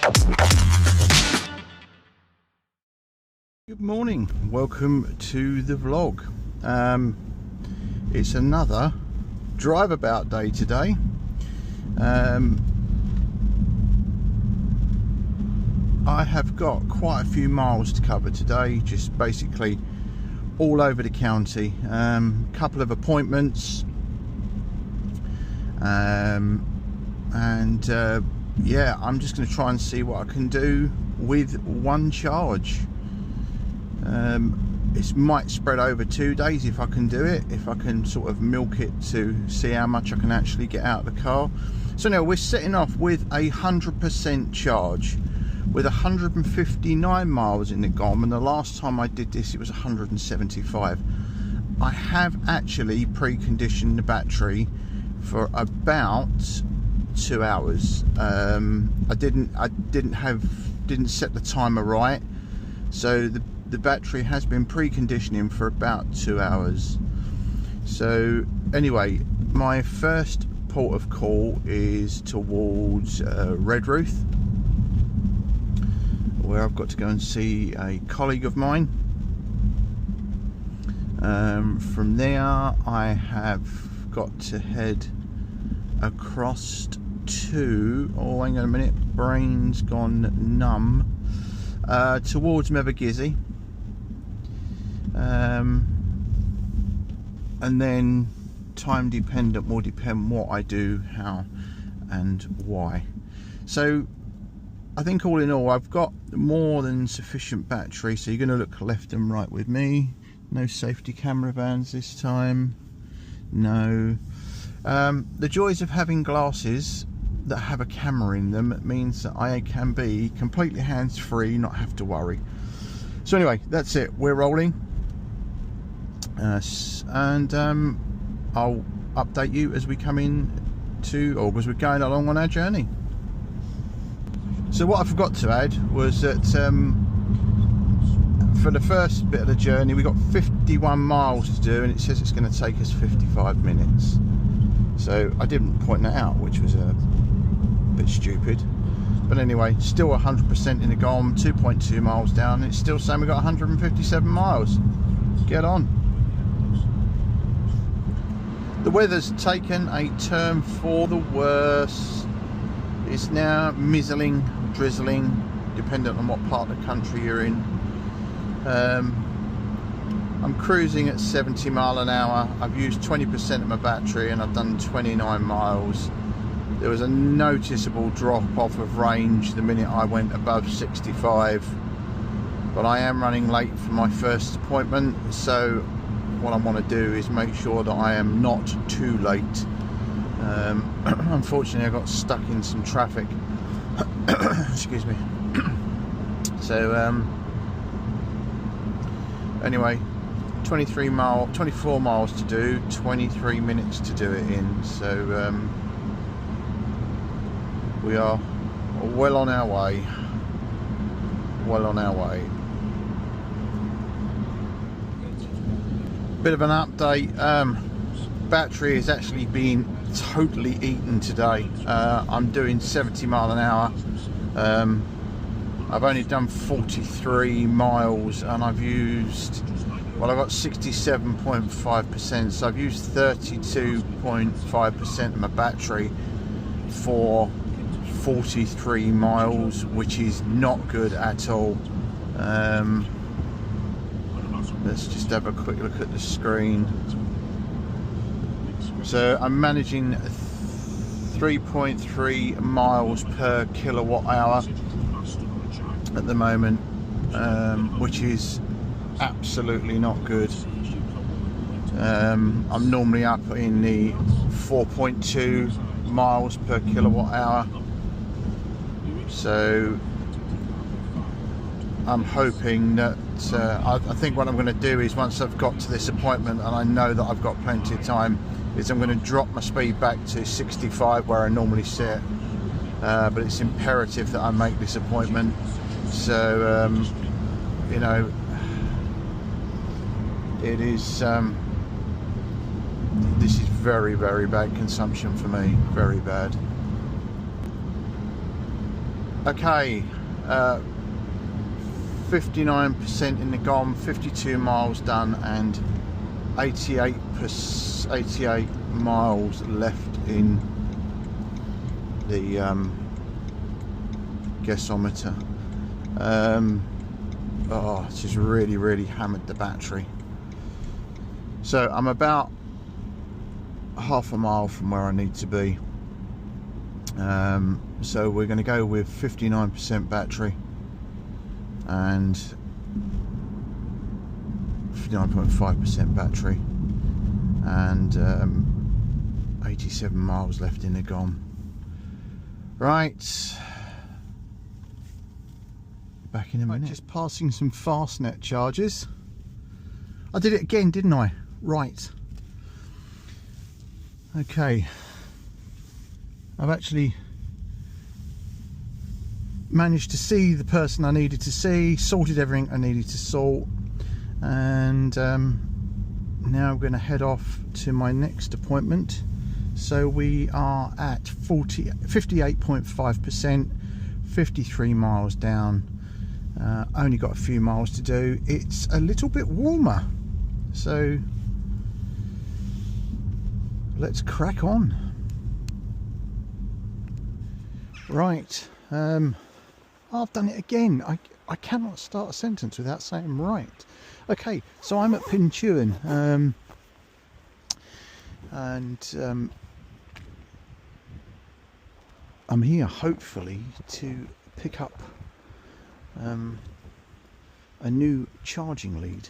Good morning, welcome to the vlog. It's another drive about day today. I have got quite a few miles to cover today, just basically all over the county. Couple of appointments, yeah, I'm just going to try and see what I can do with one charge. It might spread over 2 days if I can do it, if I can sort of milk it to see how much I can actually get out of the car. So now we're setting off with 100% charge with 159 miles in the GOM, and the last time I did this it was 175. I have actually preconditioned the battery for about 2 hours. I didn't set the timer right, so the battery has been preconditioning for about 2 hours. So anyway, my first port of call is towards Redruth, where I've got to go and see a colleague of mine. From there I have got to head across to, oh hang on a minute, brain's gone numb, towards Mevagizzy. And then time dependent will depend what I do, how and why. So I think all in all I've got more than sufficient battery. So you're going to look left and right with me. No safety camera vans this time, no. The joys of having glasses that have a camera in them means that I can be completely hands-free, not have to worry. So anyway, that's it, we're rolling. And I'll update you as we come in to, or as we're going along on our journey. So what I forgot to add was that for the first bit of the journey we got 51 miles to do, and it says it's going to take us 55 minutes. So I didn't point that out, which was a bit stupid. But anyway, still 100% in the GOM, 2.2 miles down. It's still saying we got 157 miles. Get on. The weather's taken a turn for the worse. It's now mizzling, drizzling, dependent on what part of the country you're in. I'm cruising at 70 mile an hour. I've used 20% of my battery and I've done 29 miles. There was a noticeable drop off of range the minute I went above 65, but I am running late for my first appointment, so what I want to do is make sure that I am not too late. Unfortunately I got stuck in some traffic. Excuse me. So anyway, 24 miles to do, 23 minutes to do it in. So we are well on our way. Well on our way. Bit of an update. Battery has actually been totally eaten today. I'm doing 70 mile an hour. I've only done 43 miles and I've used, well, I've got 67.5%, so I've used 32.5% of my battery for 43 miles, which is not good at all. Let's just have a quick look at the screen. So I'm managing 3.3 miles per kilowatt hour at the moment, which is absolutely not good. I'm normally up in the 4.2 miles per kilowatt hour, so I'm hoping that I think what I'm going to do is, once I've got to this appointment and I know that I've got plenty of time, is I'm going to drop my speed back to 65 where I normally sit, but it's imperative that I make this appointment. So you know, it is this is very, very bad consumption for me, very bad. Okay, 59% in the GOM, 52 miles done, and 88 miles left in the gasometer. Oh, it's just really hammered the battery. So I'm about half a mile from where I need to be. So we're going to go with 59% battery and 59.5% battery and 87 miles left in the GOM. Right, back in a minute. Just passing some Fastnet charges. I did it again, didn't I? Right. Okay. I've actually managed to see the person I needed to see, sorted everything I needed to sort, and now I'm going to head off to my next appointment. So we are at 58.5%, 53 miles down. Only got a few miles to do. It's a little bit warmer, so let's crack on. Right, I've done it again. I cannot start a sentence without saying right. Okay, so I'm at Pinchuan, and I'm here hopefully to pick up a new charging lead,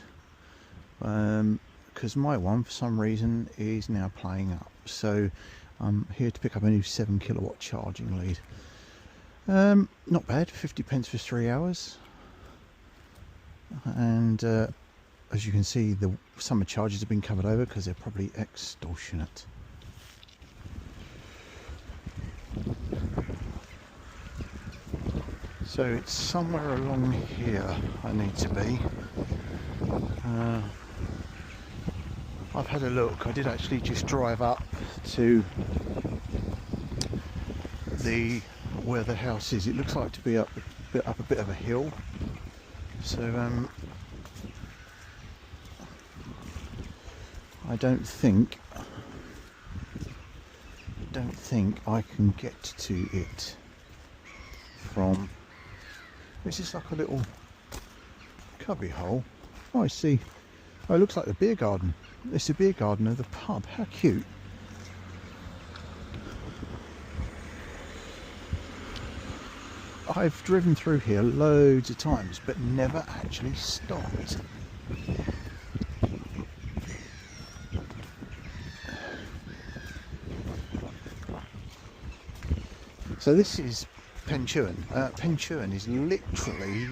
because my one for some reason is now playing up. So I'm here to pick up a new 7 kilowatt charging lead. Not bad, 50 pence for 3 hours, and as you can see, the summer charges have been covered over because they're probably extortionate. So it's somewhere along here I need to be. I've had a look. I did actually just drive up to where the house is. It looks like to be up a bit of a hill. So I don't think I can get to it from. This is like a little cubby hole. Oh, I see. Oh, it looks like the beer garden. It's the beer garden of the pub. How cute. I've driven through here loads of times, but never actually stopped. So this is Pinchuan. Pinchuan is literally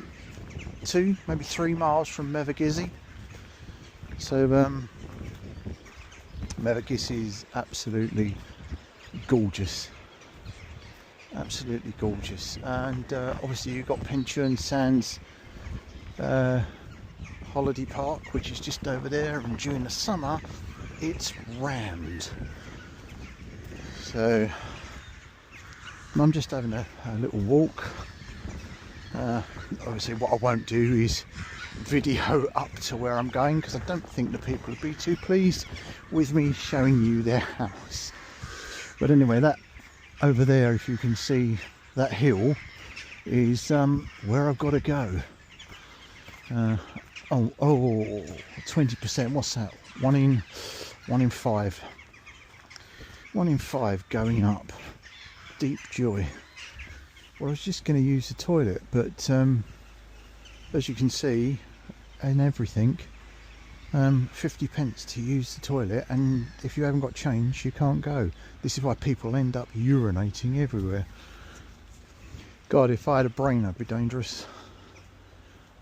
2, maybe 3 miles from Mevagissey. So Mevagissey is absolutely gorgeous. Absolutely gorgeous. And obviously you've got Pinchuan Sands Holiday Park, which is just over there, and during the summer it's rammed. So I'm just having a little walk. Obviously what I won't do is video up to where I'm going, because I don't think the people would be too pleased with me showing you their house. But anyway, that over there, if you can see that hill, is where I've got to go. 20%, what's that? 1 in 5. 1 in 5 going up. Deep joy. Well, I was just going to use the toilet, but as you can see, and everything, 50 pence to use the toilet, and if you haven't got change you can't go. This is why people end up urinating everywhere. God, if I had a brain I'd be dangerous.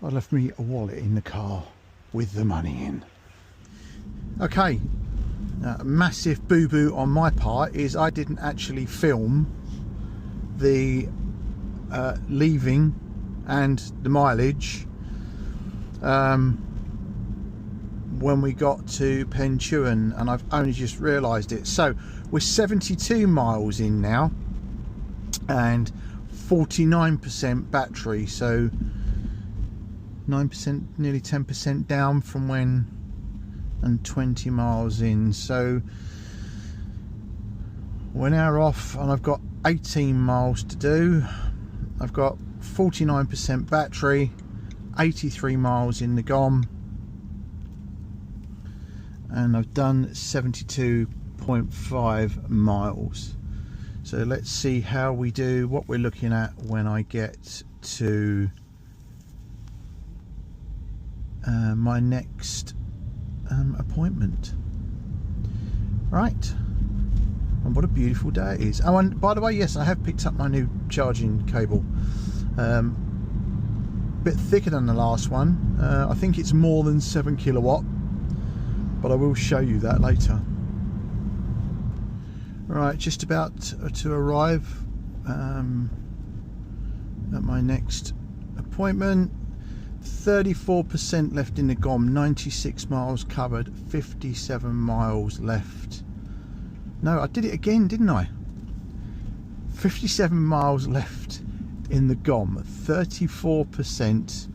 I left me a wallet in the car with the money in. Okay, massive boo-boo on my part is I didn't actually film the leaving and the mileage when we got to Pinchuan, and I've only just realised it. So we're 72 miles in now, and 49% battery, so 9%, nearly 10% down from when, and 20 miles in. So we're now off and I've got 18 miles to do. I've got 49% battery, 83 miles in the GOM, and I've done 72.5 miles. So let's see how we do, what we're looking at when I get to my next appointment. Right, and what a beautiful day it is. Oh, and by the way, yes, I have picked up my new charging cable. Bit thicker than the last one. I think it's more than 7 kilowatt, but I will show you that later. Right, just about to arrive at my next appointment. 34% left in the GOM, 96 miles covered, 57 miles left. No, I did it again, didn't I? 57 miles left in the GOM, 34%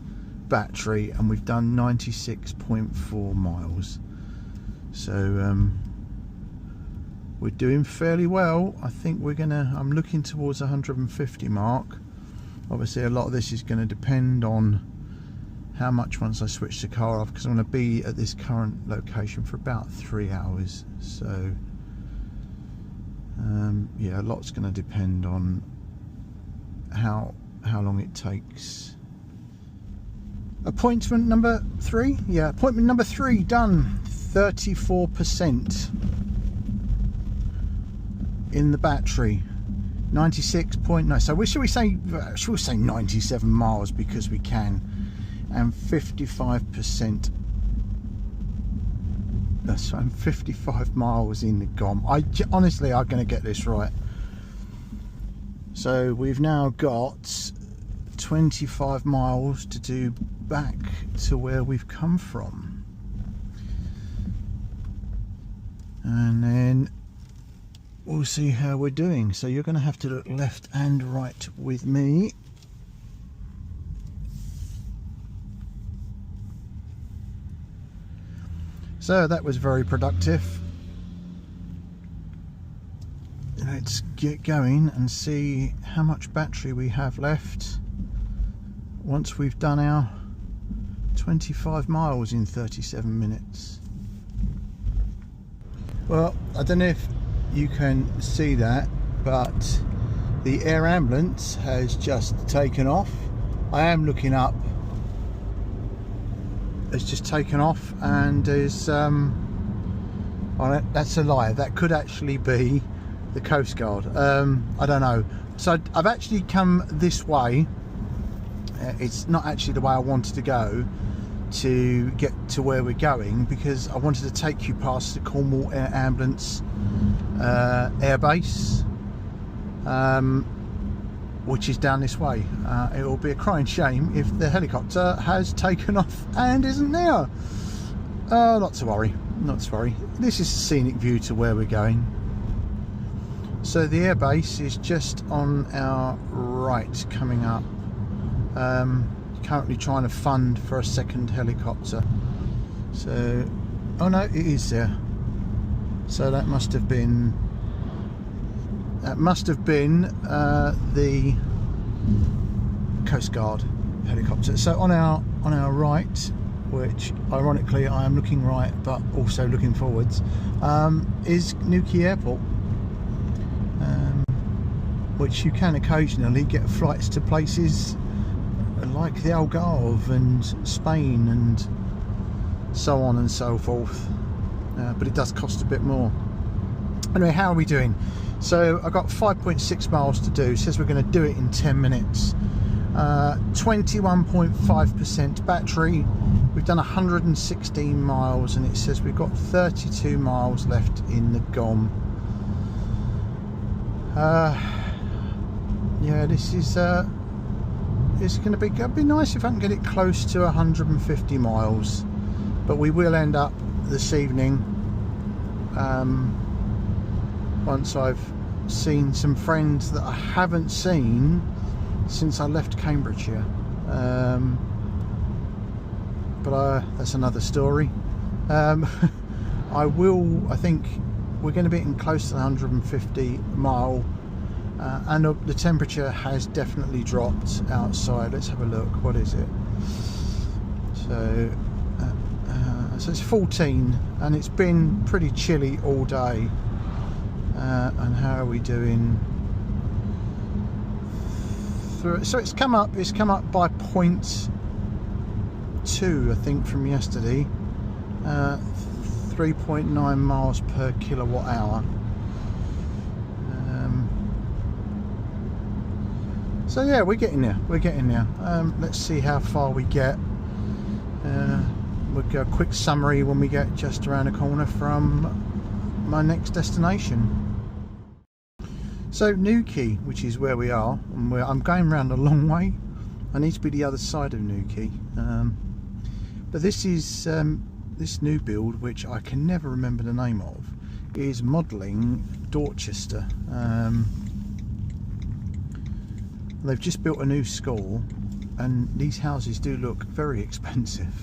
battery, and we've done 96.4 miles. So we're doing fairly well. I think I'm looking towards 150 mark. Obviously a lot of this is going to depend on how much once I switch the car off, because I'm going to be at this current location for about 3 hours. So yeah, a lot's going to depend on how long it takes. Appointment number 3, yeah, appointment number 3 done. 34% in the battery, 96.9. So should we say 97 miles because we can, and 55%. That's 55 miles in the GOM. Honestly, I'm going to get this right. So we've now got 25 miles to do back to where we've come from, and then we'll see how we're doing. So you're going to have to look left and right with me. So that was very productive. Let's get going and see how much battery we have left once we've done our 25 miles in 37 minutes. Well, I don't know if you can see that, but the air ambulance has just taken off. I am looking up. It's just taken off, and is oh, that's a lie. That could actually be the Coast Guard. I don't know. So I've actually come this way. It's not actually the way I wanted to go to get to where we're going, because I wanted to take you past the Cornwall Air Ambulance Air Base, which is down this way. It will be a crying shame if the helicopter has taken off and isn't there. Not to worry, not to worry. This is a scenic view to where we're going. So the air base is just on our right coming up. Currently trying to fund for a second helicopter. So, oh no, it is there. So that must have been the Coast Guard helicopter. So on our right, which ironically I am looking right but also looking forwards, is Newquay Airport, which you can occasionally get flights to places like the Algarve and Spain and so on and so forth, but it does cost a bit more. Anyway, how are we doing? So I've got 5.6 miles to do. It says we're going to do it in 10 minutes. 21.5% battery. We've done 116 miles, and it says we've got 32 miles left in the GOM. Yeah, this is it's going to be nice if I can get it close to 150 miles, but we will end up this evening, once I've seen some friends that I haven't seen since I left Cambridgeshire, but that's another story. I think we're going to be getting close to the 150 mile, and the temperature has definitely dropped outside. Let's have a look. What is it? So it's 14, and it's been pretty chilly all day. And how are we doing? So it's come up by 0.2, I think, from yesterday. 3.9 miles per kilowatt hour. So yeah, we're getting there. Let's see how far we get. We'll go a quick summary when we get just around the corner from my next destination. So Newquay, which is where we are, and I'm going around a long way. I need to be the other side of Newquay, but this is this new build, which I can never remember the name of, is modelling Dorchester. They've just built a new school, and these houses do look very expensive.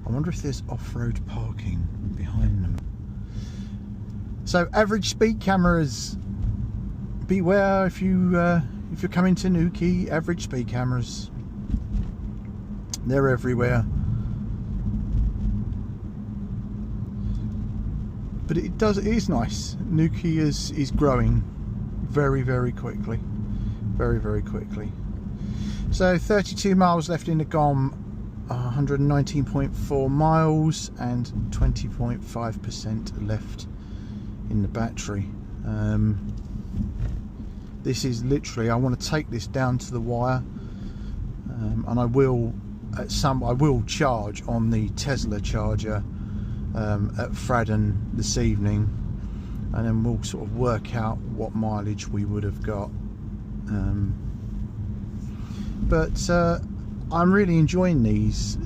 I wonder if there's off-road parking behind them. So average speed cameras, beware if you're coming to Newquay. Average speed cameras, they're everywhere. But it is nice. Newquay is growing very, very quickly. Very, very quickly. So 32 miles left in the GOM, 119.4 miles, and 20.5% left in the battery. This is literally, I want to take this down to the wire, and I will charge on the Tesla charger at Fradden this evening, and then we'll sort of work out what mileage we would have got. But I'm really enjoying these,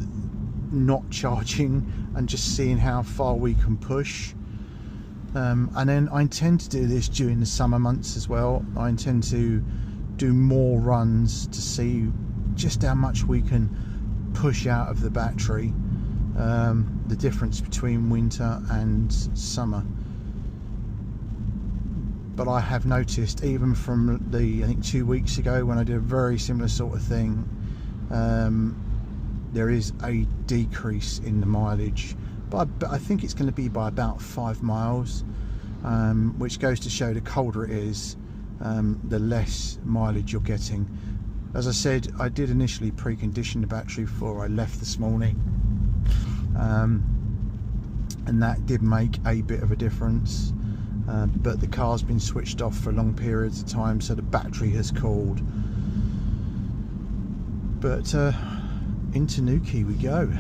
not charging and just seeing how far we can push. And then I intend to do this during the summer months as well. I intend to do more runs to see just how much we can push out of the battery, the difference between winter and summer. But I have noticed, even from I think 2 weeks ago when I did a very similar sort of thing, there is a decrease in the mileage, but I think it's going to be by about 5 miles, which goes to show the colder it is, the less mileage you're getting. As I said, I did initially precondition the battery before I left this morning, and that did make a bit of a difference. But the car's been switched off for long periods of time, so the battery has cooled. But into Newquay we go.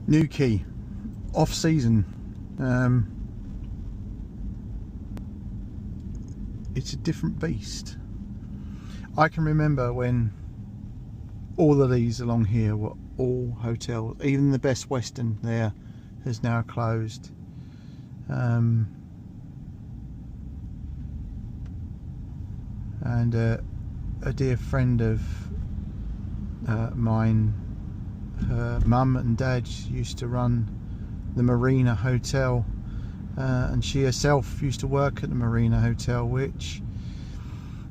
Newquay, off season. It's a different beast. I can remember when all of these along here were all hotels. Even the Best Western there has now closed. And a dear friend of mine, her mum and dad used to run the Marina Hotel, and she herself used to work at the Marina Hotel, which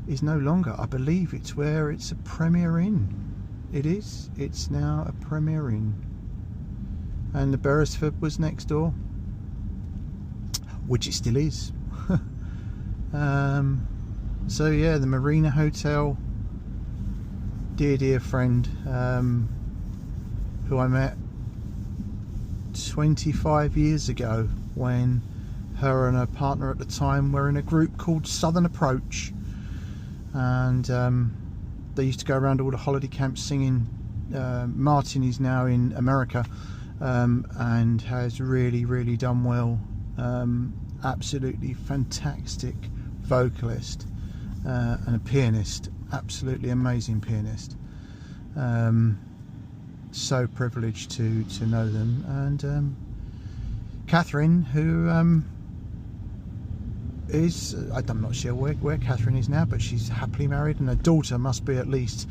is no longer, I believe it's where it's a Premier Inn. It's now a Premier Inn, and the Beresford was next door, which it still is. So yeah, the Marina Hotel, dear friend, who I met 25 years ago when her and her partner at the time were in a group called Southern Approach, and they used to go around all the holiday camps singing. Martin is now in America, and has really done well. Absolutely fantastic vocalist, and a pianist, absolutely amazing pianist. So privileged to know them. And Catherine, who is, I'm not sure where Catherine is now, but she's happily married, and her daughter must be at least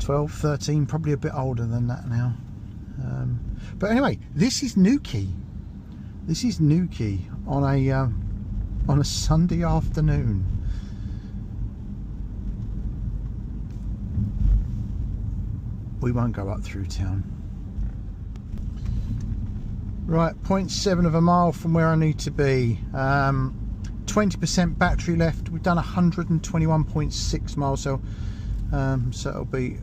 12, 13, probably a bit older than that now. But anyway, this is Newquay. This is Newquay on a Sunday afternoon. We won't go up through town. Right, 0.7 of a mile from where I need to be. 20% battery left. We've done 121.6 miles, so it'll be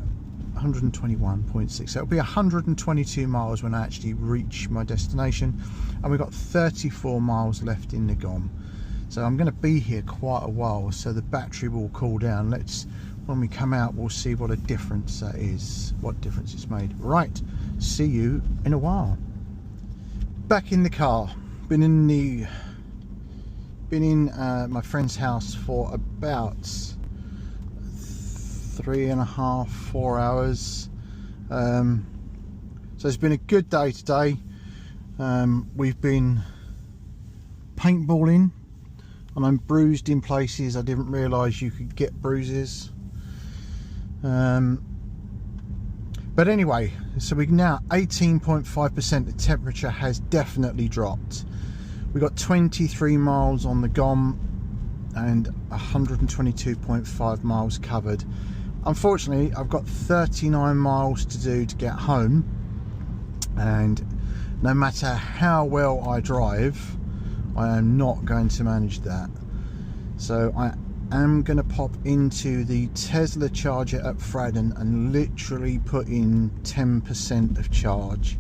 121.6. So it'll be 122 miles when I actually reach my destination, and we've got 34 miles left in the GOM. So I'm going to be here quite a while, so the battery will cool down. When we come out, we'll see what a difference that is, what difference it's made. Right, see you in a while. Back in the car. Been in my friend's house for about 3.5, 4 hours. So it's been a good day today. We've been paintballing, and I'm bruised in places I didn't realise you could get bruises. But anyway, so we're now 18.5%. the temperature has definitely dropped. We got 23 miles on the GOM and 122.5 miles covered. Unfortunately, I've got 39 miles to do to get home, and no matter how well I drive, I am not going to manage that. So I am going to pop into the Tesla charger at Fradden and literally put in 10% of charge,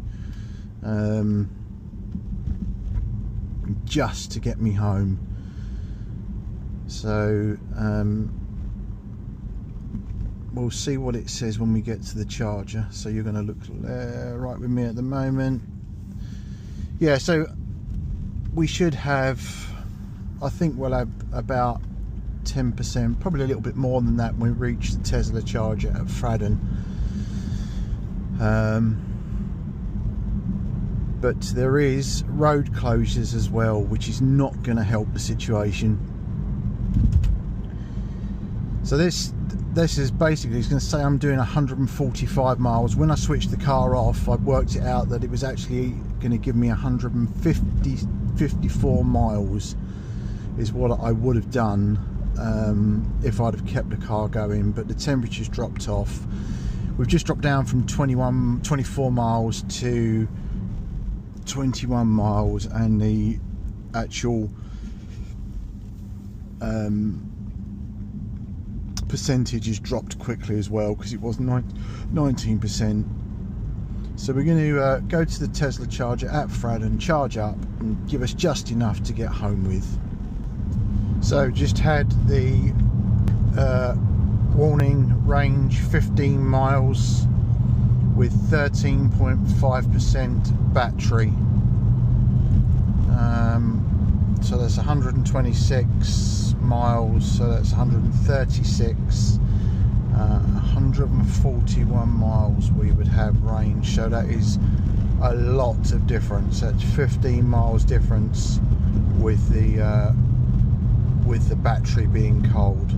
just to get me home. So we'll see what it says when we get to the charger. So you're going to look right with me at the moment. Yeah, so we should have, I think we'll have about 10%, probably a little bit more than that when we reach the Tesla charger at Fradden. But there is road closures as well, which is not going to help the situation. So this is basically, it's going to say I'm doing 145 miles. When I switched the car off, I worked it out that it was actually going to give me 154 miles is what I would have done if I'd have kept the car going. But the temperature's dropped off. We've just dropped down from 24 miles to 21 miles, and the actual percentage has dropped quickly as well, because it was 19%. So we're going to go to the Tesla charger at Fradden, charge up, and give us just enough to get home with. So just had the warning range 15 miles with 13.5% battery. So that's 126 miles, so that's 136, 141 miles we would have range. So that is a lot of difference. That's 15 miles difference with the battery being cold.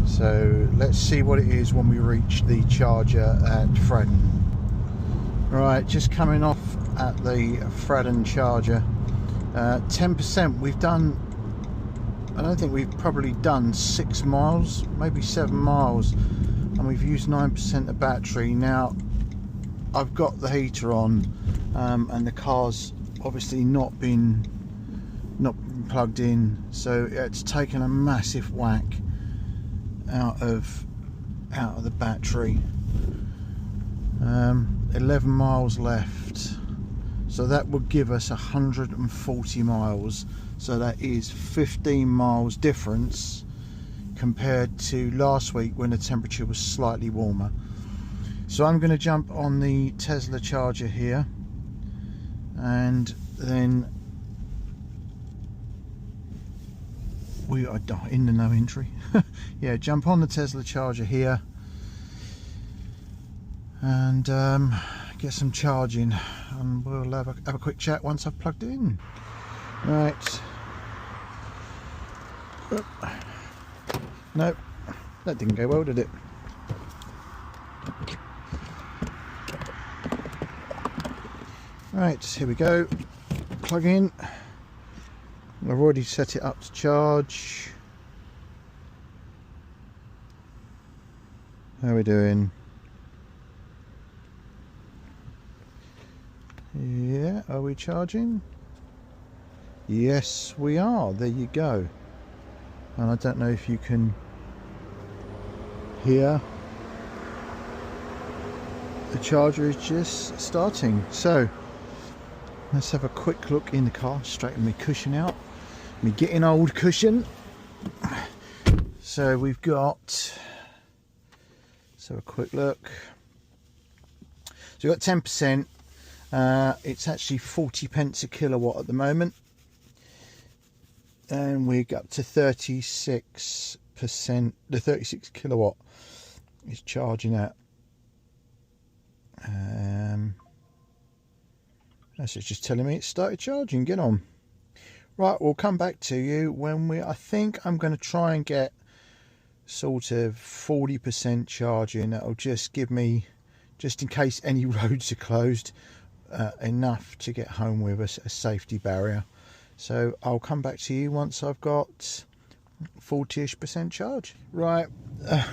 So let's see what it is when we reach the charger at Fradden. Right, just coming off at the Fradden charger. 10%. We've done, I don't think we've probably done 6 miles, maybe 7 miles, and we've used 9% of battery. Now I've got the heater on, and the car's obviously not been plugged in, so it's taken a massive whack out of the battery. 11 miles left, so that would give us 140 miles. So that is 15 miles difference compared to last week when the temperature was slightly warmer. So I'm going to jump on the Tesla charger here, and then we are in the no entry. Yeah, jump on the Tesla charger here and get some charging, and we'll have a quick chat once I've plugged it in. Right, Nope, that didn't go well, did it? Right, here we go. Plug in. I've already set it up to charge. How are we doing? Yeah, are we charging? Yes, we are. There you go. And I don't know if you can hear. The charger is just starting. So let's have a quick look in the car. Straighten my cushion out. Me getting old cushion. So we've got. So a quick look. So we've got 10%. It's actually 40 pence a kilowatt at the moment, and we got up to 36%. The 36 kilowatt is charging at. That's just telling me it started charging. Get on. Right, we'll come back to you when I think I'm going to try and get sort of 40% charging. That'll just give me, just in case any roads are closed, enough to get home with a safety barrier. So I'll come back to you once I've got 40ish% charge. Right,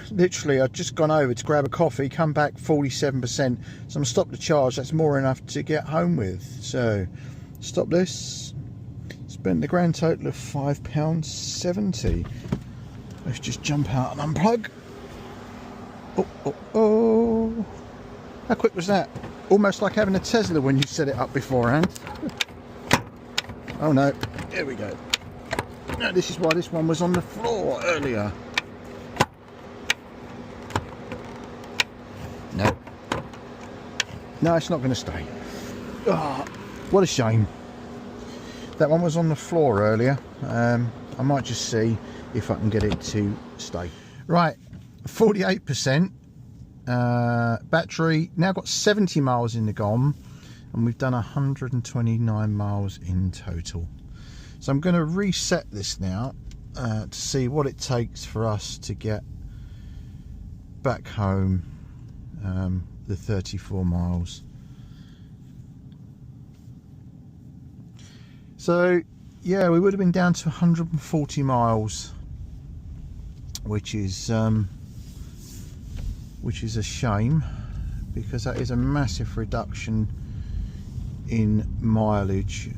literally I've just gone over to grab a coffee, come back 47%, so I'm gonna stop the charge. That's more enough to get home with. So stop this. Spent the grand total of £5.70. Let's just jump out and unplug. Oh, how quick was that? Almost like having a Tesla when you set it up beforehand. Oh no, here we go. No, this is why this one was on the floor earlier. No. No, it's not going to stay. Oh, what a shame. That one was on the floor earlier. I might just see if I can get it to stay. Right, 48%. Battery now got 70 miles in the GOM, and we've done 129 miles in total. So I'm going to reset this now to see what it takes for us to get back home, the 34 miles. So yeah, we would have been down to 140 miles, which is a shame, because that is a massive reduction in mileage.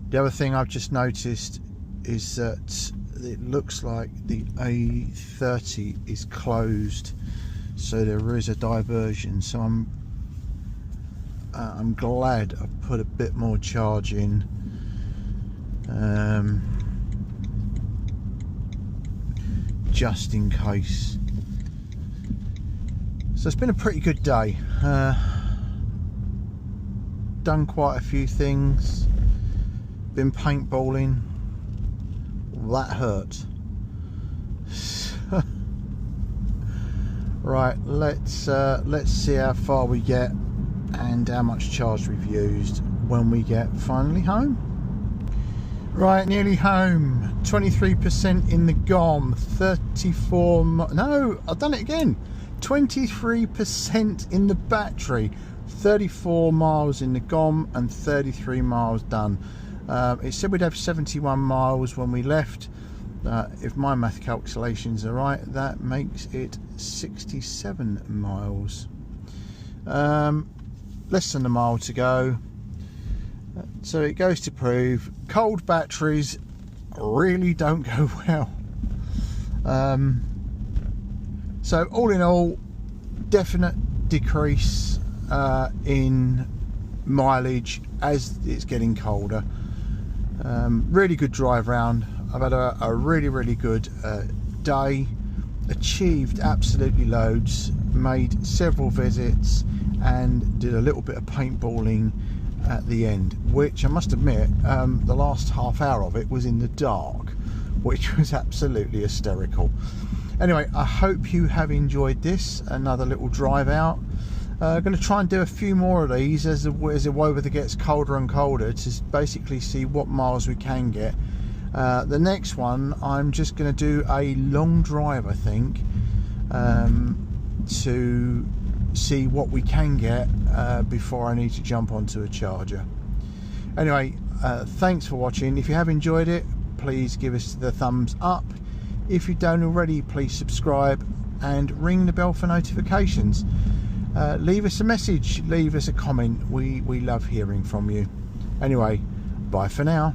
The other thing I've just noticed is that it looks like the A30 is closed, so there is a diversion. So I'm glad I put a bit more charge in. Just in case. So it's been a pretty good day. Done quite a few things. Been paintballing. That hurt. Right, let's see how far we get and how much charge we've used when we get finally home. Right, nearly home. 23% in the GOM, 34. No, I've done it again. 23% in the battery, 34 miles in the GOM, and 33 miles done. It said we'd have 71 miles when we left. If my math calculations are right, that makes it 67 miles. Less than a mile to go. So it goes to prove cold batteries really don't go well. So all in all, definite decrease in mileage as it's getting colder. Really good drive round. I've had a really good day. Achieved absolutely loads, made several visits, and did a little bit of paintballing at the end, which I must admit, the last half hour of it was in the dark, which was absolutely hysterical. Anyway, I hope you have enjoyed this, another little drive out. I'm going to try and do a few more of these as the weather gets colder and colder, to basically see what miles we can get The next one, I'm just going to do a long drive, I think, to see what we can get before I need to jump onto a charger. Anyway, thanks for watching. If you have enjoyed it, please give us the thumbs up. If you don't already, please subscribe and ring the bell for notifications. Leave us a message, leave us a comment. We love hearing from you. Anyway, bye for now.